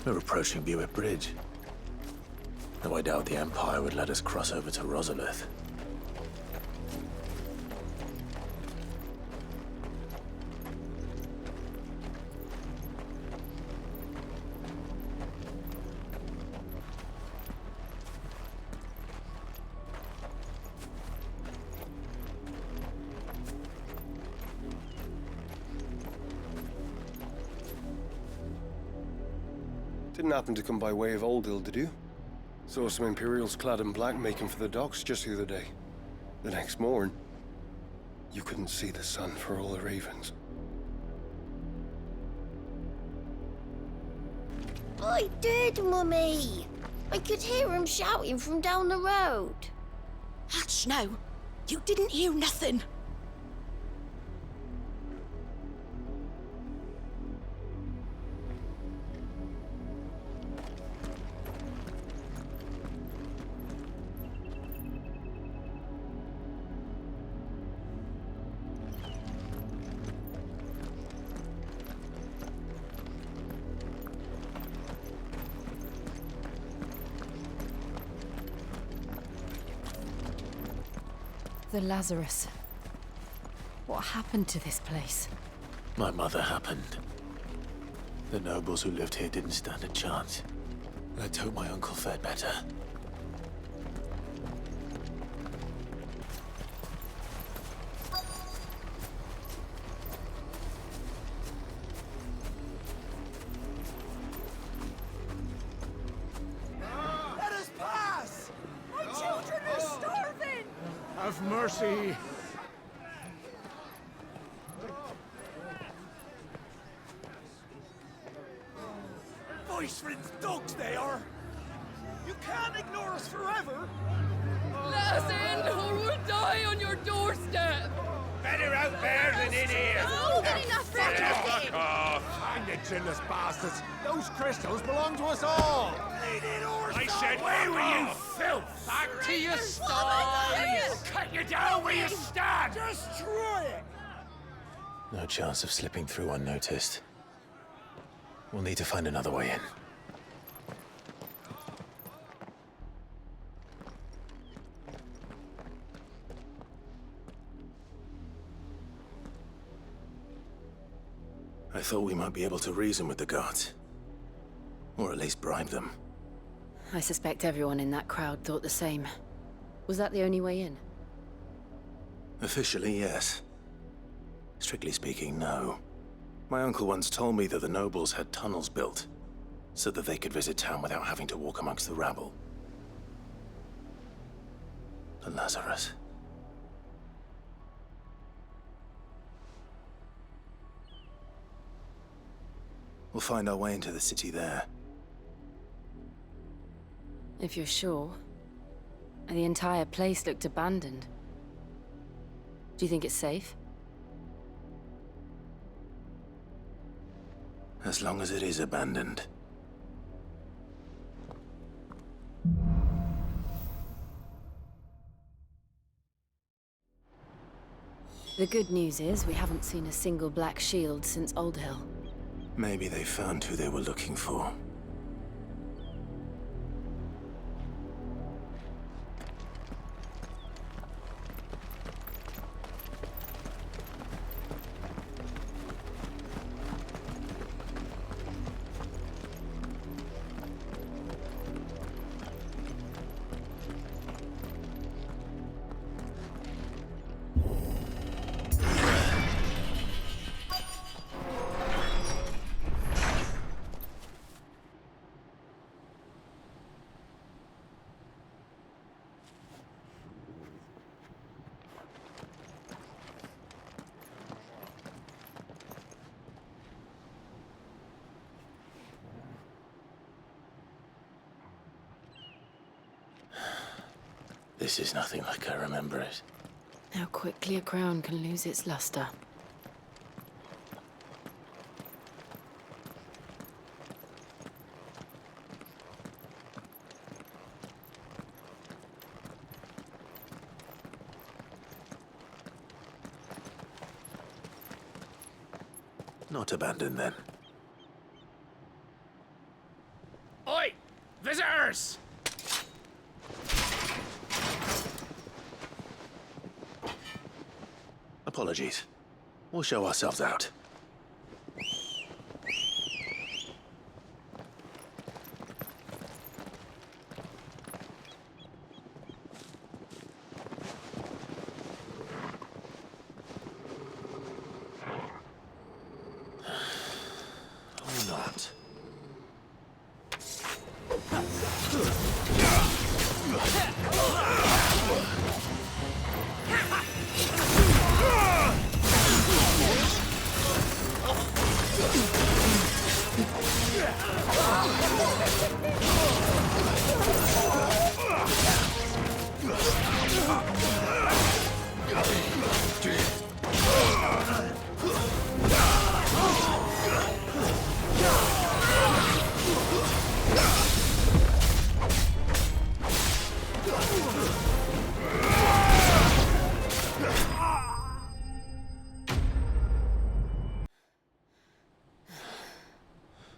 We're approaching Buick Bridge. Though I doubt the Empire would let us cross over to Rosalith. Didn't happen to come by way of Oldhill, did you? Saw some Imperials clad in black making for the docks just the other day. The next morn, you couldn't see the sun for all the ravens. I did, Mummy. I could hear him shouting from down the road. Hush now. You didn't hear nothing. The Lazarus. What happened to this place? My mother happened. The nobles who lived here didn't stand a chance. Let's hope my uncle fared better. Let us pass! My children are starving! Have mercy. Voice-rinsed dogs they are! You can't ignore us forever! Let us in, or we'll die on your doorstep! Better out there than in here. More than enough for everything! Fuck off! Hang the chinless bastards. Those crystals belong to us all. They did ours! I said, where were you, filth? Back to your sties. Cut you down where you stand. Destroy it! No chance of slipping through unnoticed. We'll need to find another way in. I thought we might be able to reason with the guards. Or at least bribe them. I suspect everyone in that crowd thought the same. Was that the only way in? Officially, yes. Strictly speaking, no. My uncle once told me that the nobles had tunnels built, so that they could visit town without having to walk amongst the rabble. The Lazarus. We'll find our way into the city there. If you're sure. The entire place looked abandoned. Do you think it's safe? As long as it is abandoned. The good news is we haven't seen a single black shield since Old Hill. Maybe they found who they were looking for. This is nothing like I remember it. How quickly a crown can lose its luster. Not abandoned then. traitors! Apologies. We'll show ourselves out. Or not.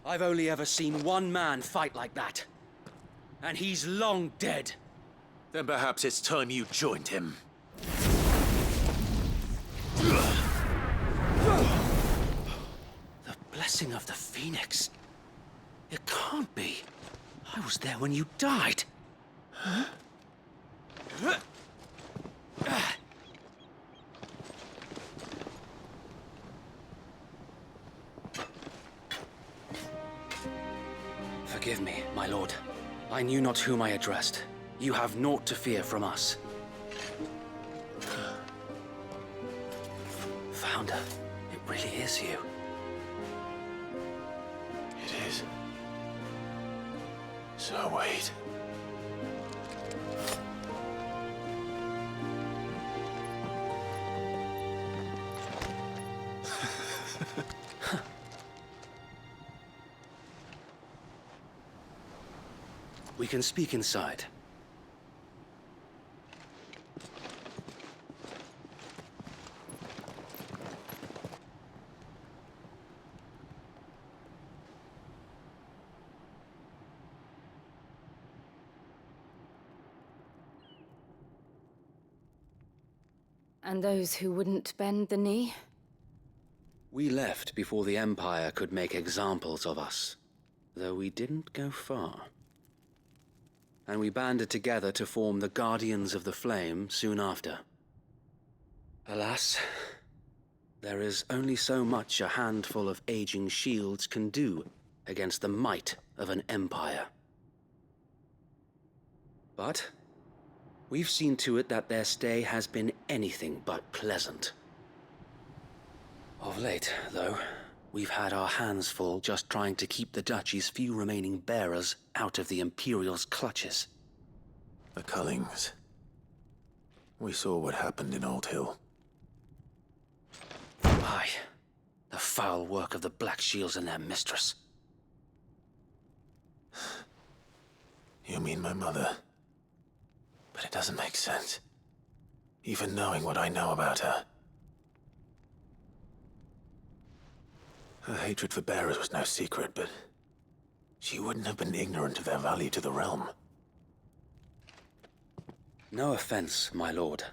I've only ever seen one man fight like that. And he's long dead. Then perhaps it's time you joined him. The blessing of the Phoenix. It can't be. I was there when you died. Forgive me, my lord. I knew not whom I addressed. You have naught to fear from us. Founder, it really is you. It is. So wait. We can speak inside. And those who wouldn't bend the knee? We left before the Empire could make examples of us, though we didn't go far. And we banded together to form the Guardians of the Flame soon after. Alas, there is only so much a handful of aging shields can do against the might of an empire. But we've seen to it that their stay has been anything but pleasant. Of late, though, we've had our hands full just trying to keep the Duchy's few remaining bearers out of the Imperial's clutches. The Cullings. We saw what happened in Old Hill. Aye, the foul work of the Black Shields and their mistress. You mean my mother? But it doesn't make sense. Even knowing what I know about her. Her hatred for bearers was no secret, but she wouldn't have been ignorant of their value to the realm. No offense, my lord,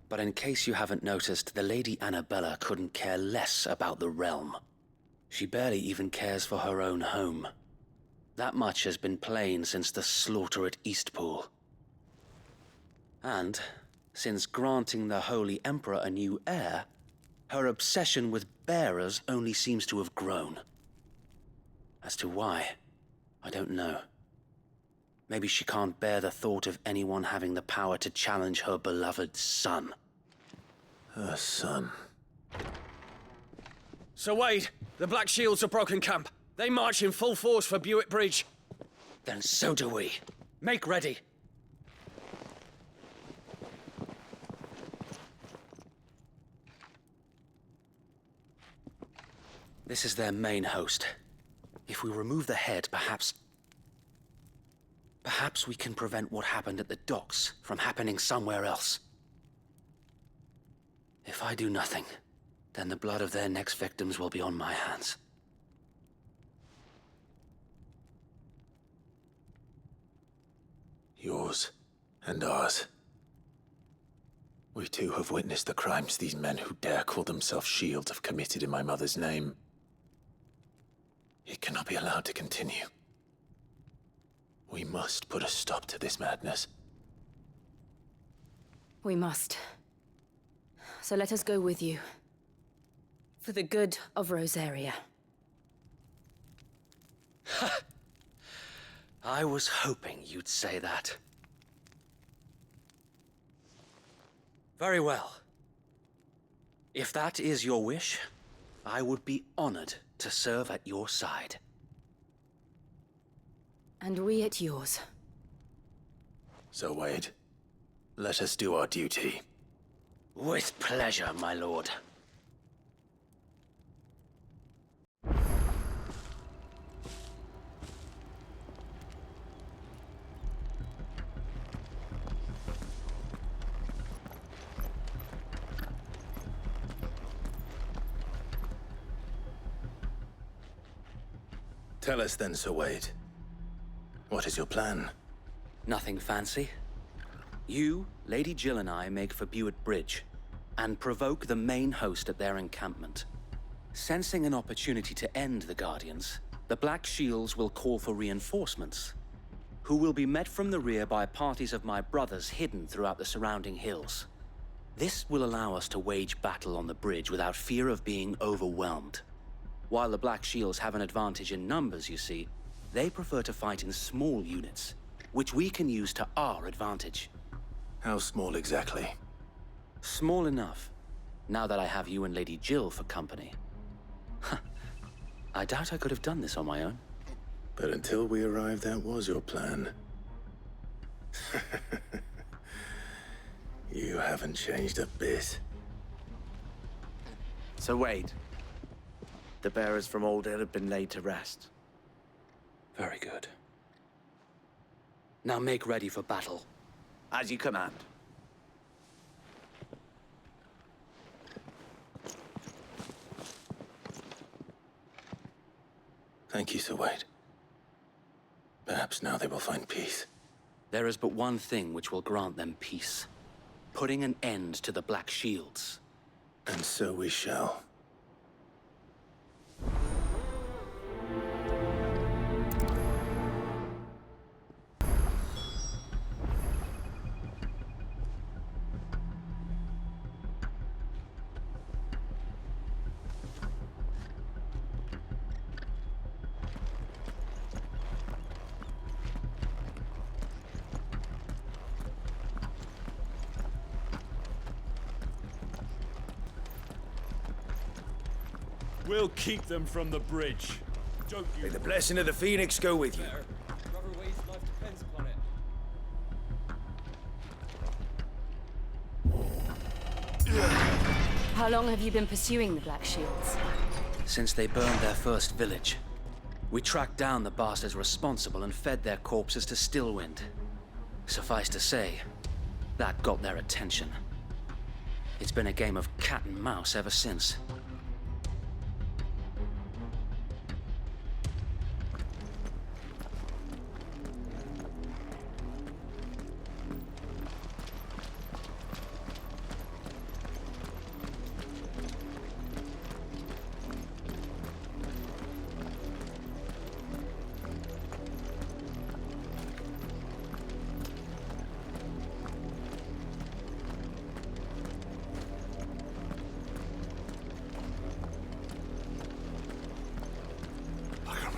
but in case you haven't noticed, the Lady Annabella couldn't care less about the realm. She barely even cares for her own home. That much has been plain since the slaughter at Eastpool. And, since granting the Holy Emperor a new heir, her obsession with bearers only seems to have grown. As to why, I don't know. Maybe she can't bear the thought of anyone having the power to challenge her beloved son. Her son. Sir Wade, the Black Shields have broken camp. They march in full force for Buick Bridge. Then so do we. Make ready. This is their main host. If we remove the head, perhaps we can prevent what happened at the docks from happening somewhere else. If I do nothing, then the blood of their next victims will be on my hands. Yours and ours. We too have witnessed the crimes these men who dare call themselves Shield have committed in my mother's name. It cannot be allowed to continue. We must put a stop to this madness. We must. So let us go with you. For the good of Rosaria. I was hoping you'd say that. Very well. If that is your wish, I would be honored to serve at your side. And we at yours. So, Wade, let us do our duty. With pleasure, my lord. Tell us then, Sir Wade. What is your plan? Nothing fancy. You, Lady Jill and I make for Buett Bridge, and provoke the main host at their encampment. Sensing an opportunity to end the Guardians, the Black Shields will call for reinforcements, who will be met from the rear by parties of my brothers hidden throughout the surrounding hills. This will allow us to wage battle on the bridge without fear of being overwhelmed. While the Black Shields have an advantage in numbers, you see, they prefer to fight in small units, which we can use to our advantage. How small exactly? Small enough, now that I have you and Lady Jill for company. I doubt I could have done this on my own. But until we arrived, that was your plan. You haven't changed a bit. So Wade, the bearers from Old Hill have been laid to rest. Very good. Now make ready for battle. As you command. Thank you, Sir Wade. Perhaps now they will find peace. There is but one thing which will grant them peace. Putting an end to the Black Shields. And so we shall. We'll keep them from the bridge. Don't you? May the blessing of the Phoenix go with you. Brother Wade's life depends upon it. How long have you been pursuing the Black Shields? Since they burned their first village. We tracked down the bastards responsible and fed their corpses to Stillwind. Suffice to say, that got their attention. It's been a game of cat and mouse ever since.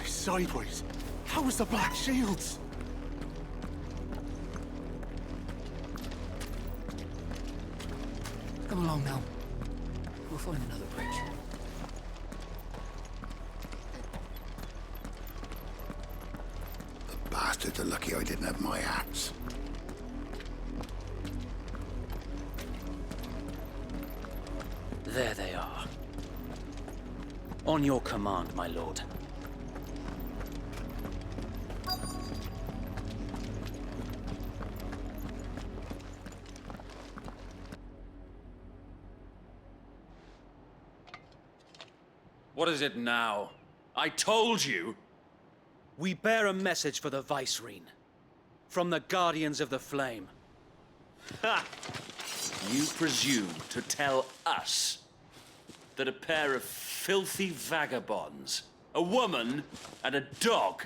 Sideways. How was the Black Shields? Come along now. We'll find another bridge. The bastards are lucky I didn't have my axe. There they are. On your command, my lord. What is it now? I told you! We bear a message for the Vicereine. from the Guardians of the Flame. Ha! You presume to tell us that a pair of filthy vagabonds, a woman and a dog,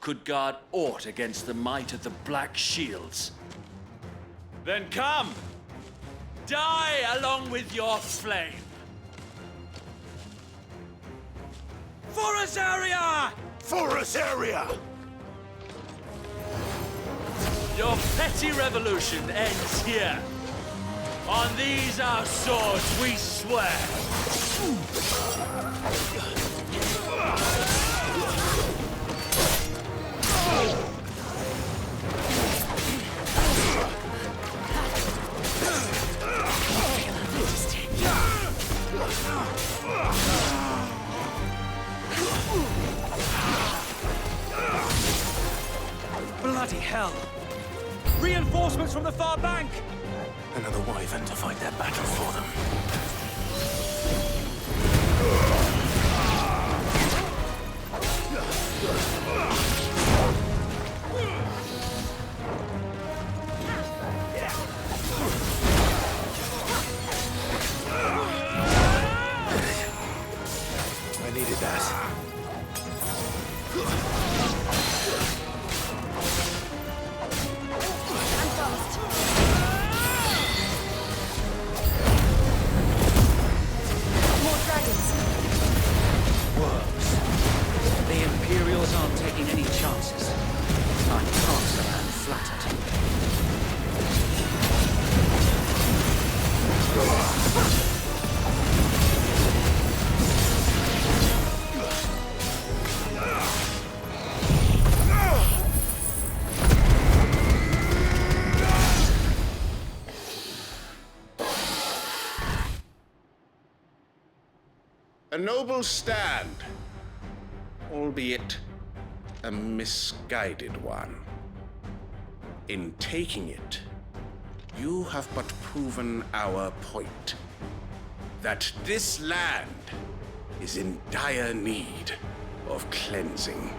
could guard aught against the might of the Black Shields? Then come! Die along with your flame! For Azaria! For Azaria! Your petty revolution ends here. On these our swords we swear. Bloody hell! Reinforcements from the far bank! Another wyvern to fight their battle for them. I needed that. The Imperials aren't taking any chances. I can't stand flattered. A noble stand, albeit a misguided one. In taking it, you have but proven our point, that this land is in dire need of cleansing.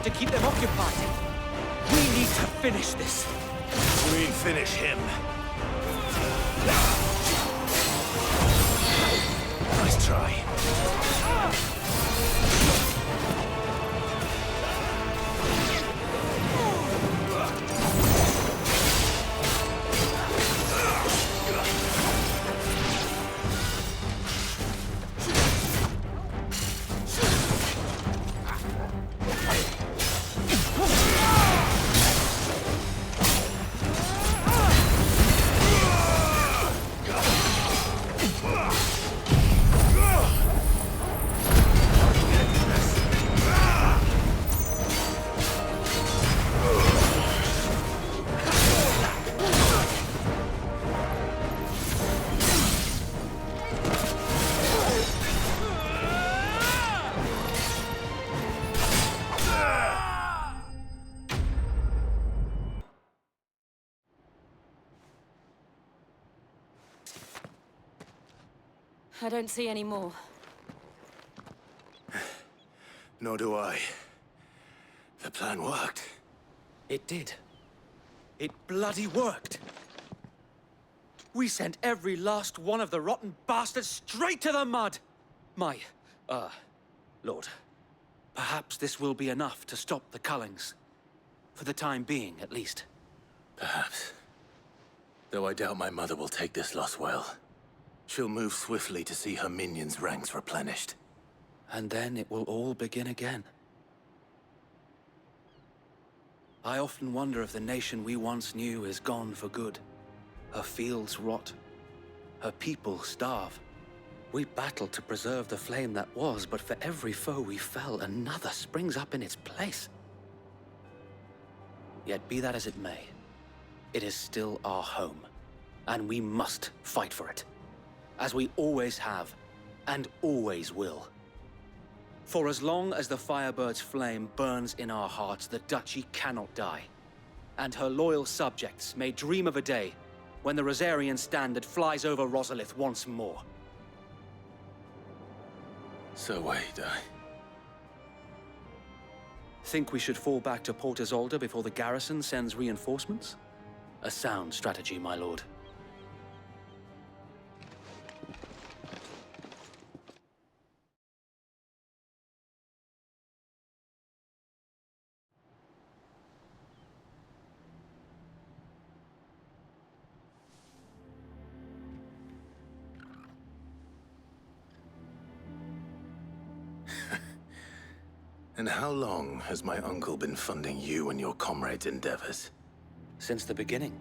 To keep them occupied. We need to finish this. We finish him. Nice try. I don't see any more. Nor do I. The plan worked. It did. It bloody worked. We sent every last one of the rotten bastards straight to the mud! My, Lord, perhaps this will be enough to stop the Cullings. For the time being, at least. Perhaps. Though I doubt my mother will take this loss well. She'll move swiftly to see her minions' ranks replenished. And then it will all begin again. I often wonder if the nation we once knew is gone for good. Her fields rot. Her people starve. We battled to preserve the flame that was, but for every foe we fell, another springs up in its place. Yet be that as it may, it is still our home, and we must fight for it, as we always have, and always will. For as long as the Firebird's flame burns in our hearts, the Duchy cannot die, and her loyal subjects may dream of a day when the Rosarian standard flies over Rosalith once more. So wait, Think we should fall back to Port Isolde before the garrison sends reinforcements? A sound strategy, my lord. And how long has my uncle been funding you and your comrades' endeavors? Since the beginning.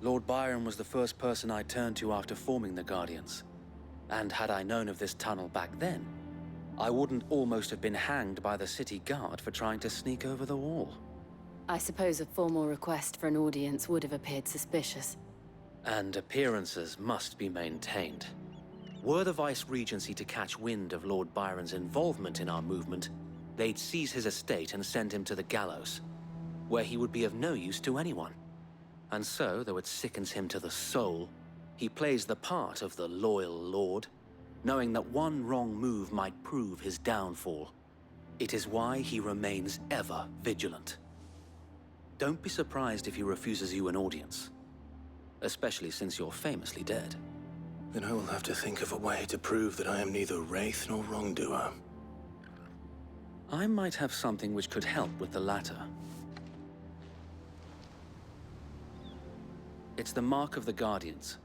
Lord Byron was the first person I turned to after forming the Guardians. And had I known of this tunnel back then, I wouldn't almost have been hanged by the city guard for trying to sneak over the wall. I suppose a formal request for an audience would have appeared suspicious. And appearances must be maintained. Were the Vice-Regency to catch wind of Lord Byron's involvement in our movement, they'd seize his estate and send him to the gallows, where he would be of no use to anyone. And so, though it sickens him to the soul, he plays the part of the loyal lord, knowing that one wrong move might prove his downfall. It is why he remains ever vigilant. Don't be surprised if he refuses you an audience, especially since you're famously dead. Then I will have to think of a way to prove that I am neither wraith nor wrongdoer. I might have something which could help with the latter. It's the mark of the Guardians.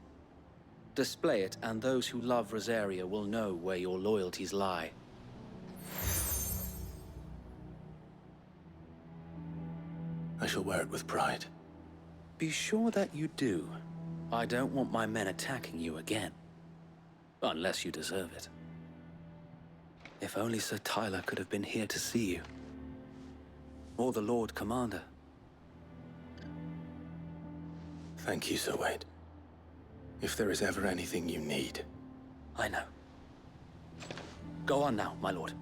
Display it, and those who love Rosaria will know where your loyalties lie. I shall wear it with pride. Be sure that you do. I don't want my men attacking you again. Unless you deserve it. If only Sir Tyler could have been here to see you. Or the Lord Commander. Thank you, Sir Wade. If there is ever anything you need. I know. Go on now, my lord.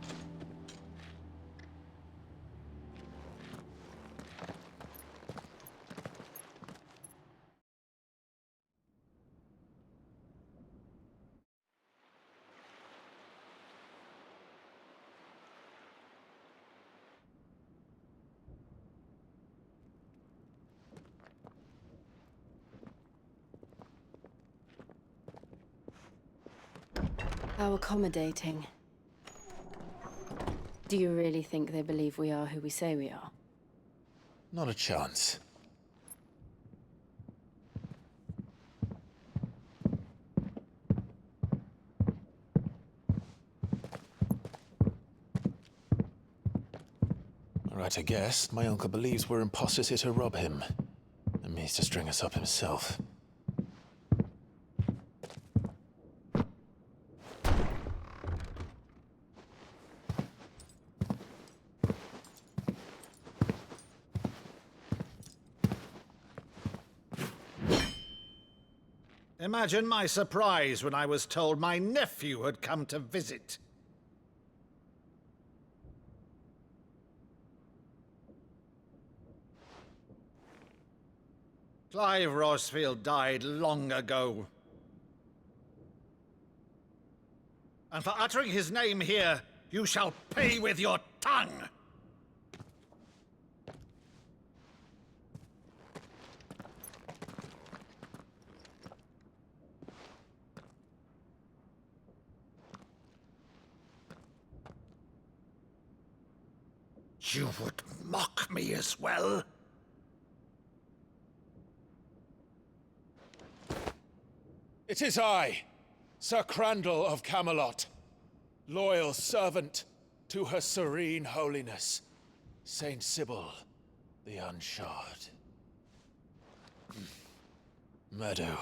How accommodating. Do you really think they believe we are who we say we are? Not a chance. Right, I guess. My uncle believes we're imposters here to rob him. And means to string us up himself. Imagine my surprise when I was told my nephew had come to visit. Clive Rosfield died long ago. and for uttering his name here, you shall pay with your tongue! You would mock me as well? It is I, Sir Crandall of Camelot, loyal servant to Her Serene Holiness, Saint Sybil the Unshod. Meadow,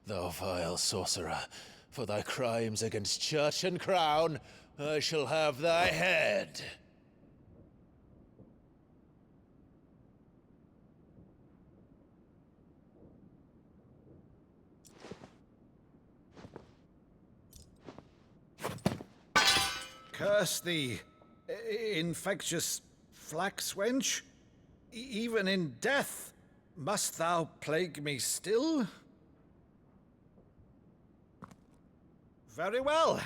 thou vile sorcerer, for thy crimes against church and crown, I shall have thy head. Curse thee, infectious flax wench. Even in death, must thou plague me still? Very well.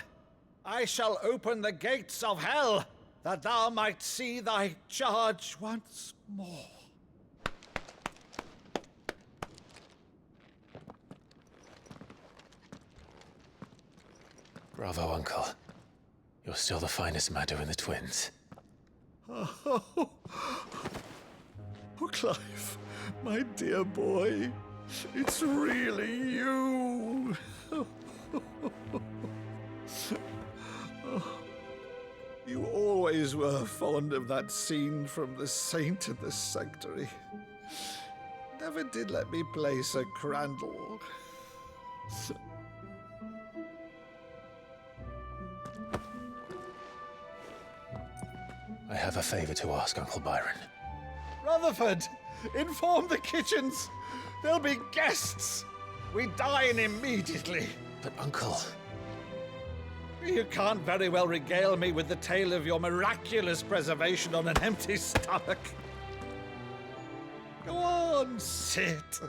I shall open the gates of hell, that thou might see thy charge once more. Bravo, Uncle. You're still the finest Meadow in the twins. Oh, Clive, my dear boy, it's really you. You always were fond of that scene from The Saint and the Sanctuary. Never did let me play Sir Crandall. I have a favor to ask, Uncle Byron. Rutherford, inform the kitchens. There'll be guests. We dine immediately. But, Uncle... You can't very well regale me with the tale of your miraculous preservation on an empty stomach. Go on, sit.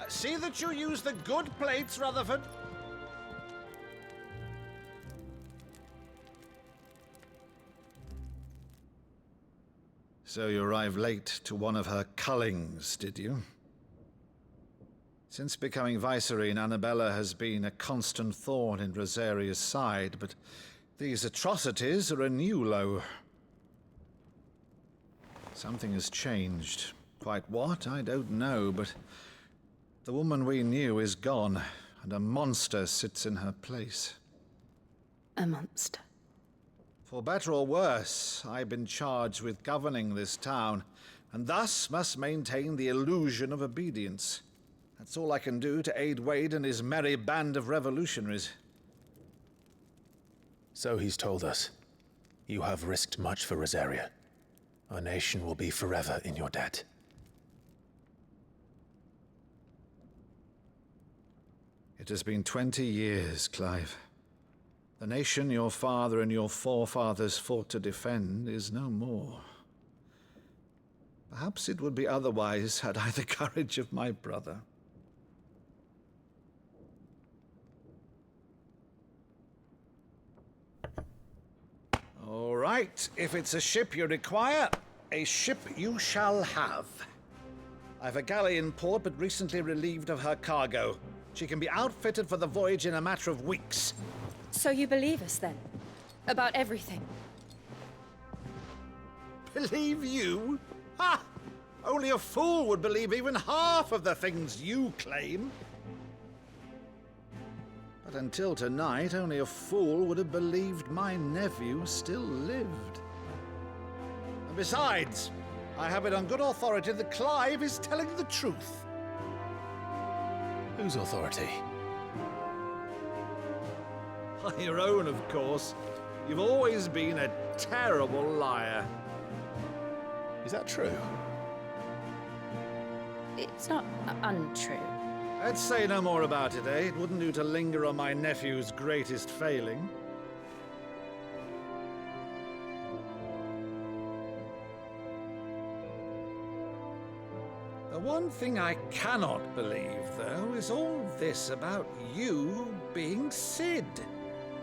See that you use the good plates, Rutherford. So you arrived late to one of her cullings, did you? Since becoming Vicereine, Annabella has been a constant thorn in Rosaria's side, but these atrocities are a new low. Something has changed. Quite what, I don't know, but the woman we knew is gone, and a monster sits in her place. A monster? For better or worse, I've been charged with governing this town, and thus must maintain the illusion of obedience. That's all I can do to aid Wade and his merry band of revolutionaries. So he's told us. You have risked much for Rosaria. Our nation will be forever in your debt. It has been 20 years, Clive. The nation your father and your forefathers fought to defend is no more. Perhaps it would be otherwise had I the courage of my brother. All right, if it's a ship you require, a ship you shall have. I've a galley in port, but recently relieved of her cargo. She can be outfitted for the voyage in a matter of weeks. So you believe us, then? About everything? Believe you? Ha! Only a fool would believe even half of the things you claim. But until tonight, only a fool would have believed my nephew still lived. And besides, I have it on good authority that Clive is telling the truth. Whose authority? Your own, of course. You've always been a terrible liar. Is that true? It's not untrue. Let's say no more about it, eh? It wouldn't do to linger on my nephew's greatest failing. The one thing I cannot believe, though, is all this about you being Sid.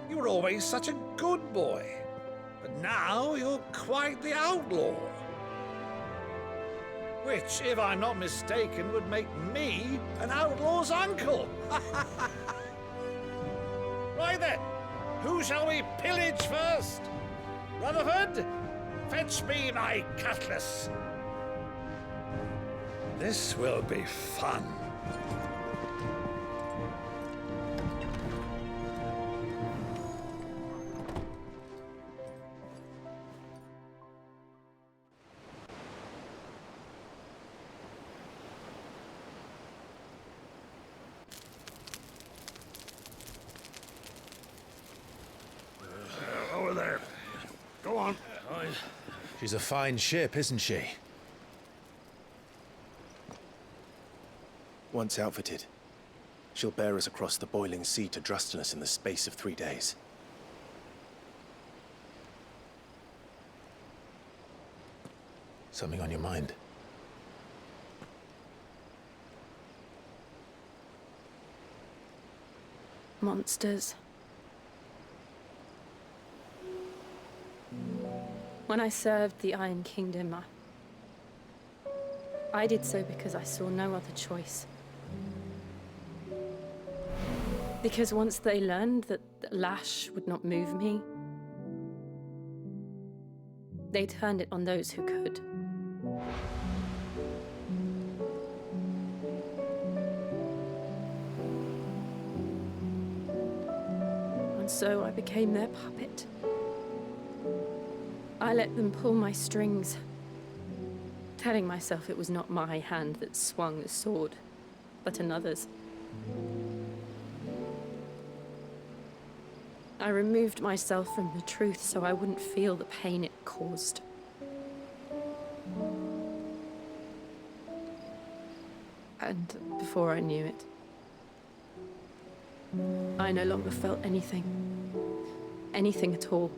You were always such a good boy, but now you're quite the outlaw. Which, if I'm not mistaken, would make me an outlaw's uncle. Right then, who shall we pillage first? Rutherford, fetch me my cutlass. This will be fun. Over there. Go on. She's a fine ship, isn't she? Once outfitted, she'll bear us across the boiling sea to Drustinus in the space of 3 days. Something on your mind? Monsters. When I served the Iron Kingdom, I did so because I saw no other choice. Because once they learned that Lash would not move me, they turned it on those who could. And so I became their puppet. I let them pull my strings, telling myself it was not my hand that swung the sword, but another's. I removed myself from the truth so I wouldn't feel the pain it caused. And before I knew it, I no longer felt anything. Anything at all.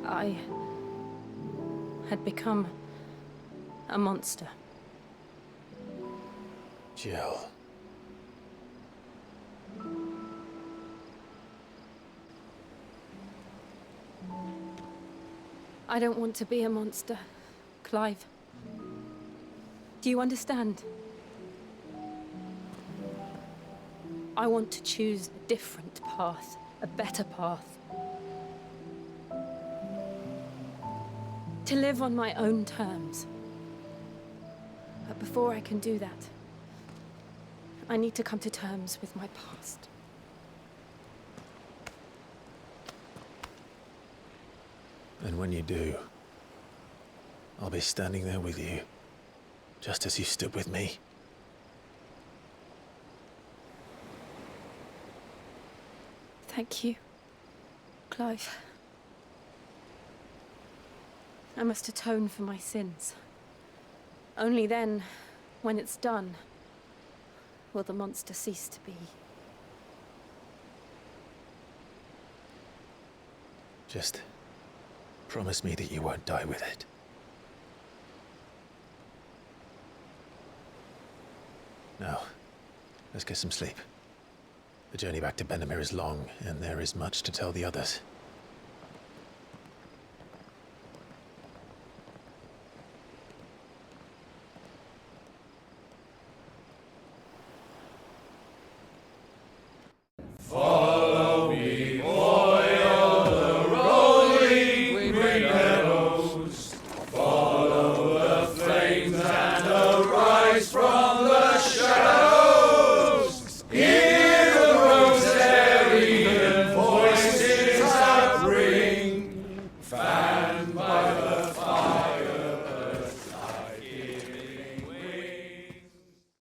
I had become a monster. Jill. I don't want to be a monster, Clive. Do you understand? I want to choose a different path, a better path. To live on my own terms. But before I can do that, I need to come to terms with my past. And when you do, I'll be standing there with you, just as you stood with me. Thank you, Clive. I must atone for my sins. Only then, when it's done, will the monster cease to be. Just promise me that you won't die with it. Now, let's get some sleep. The journey back to Benamir is long, and there is much to tell the others.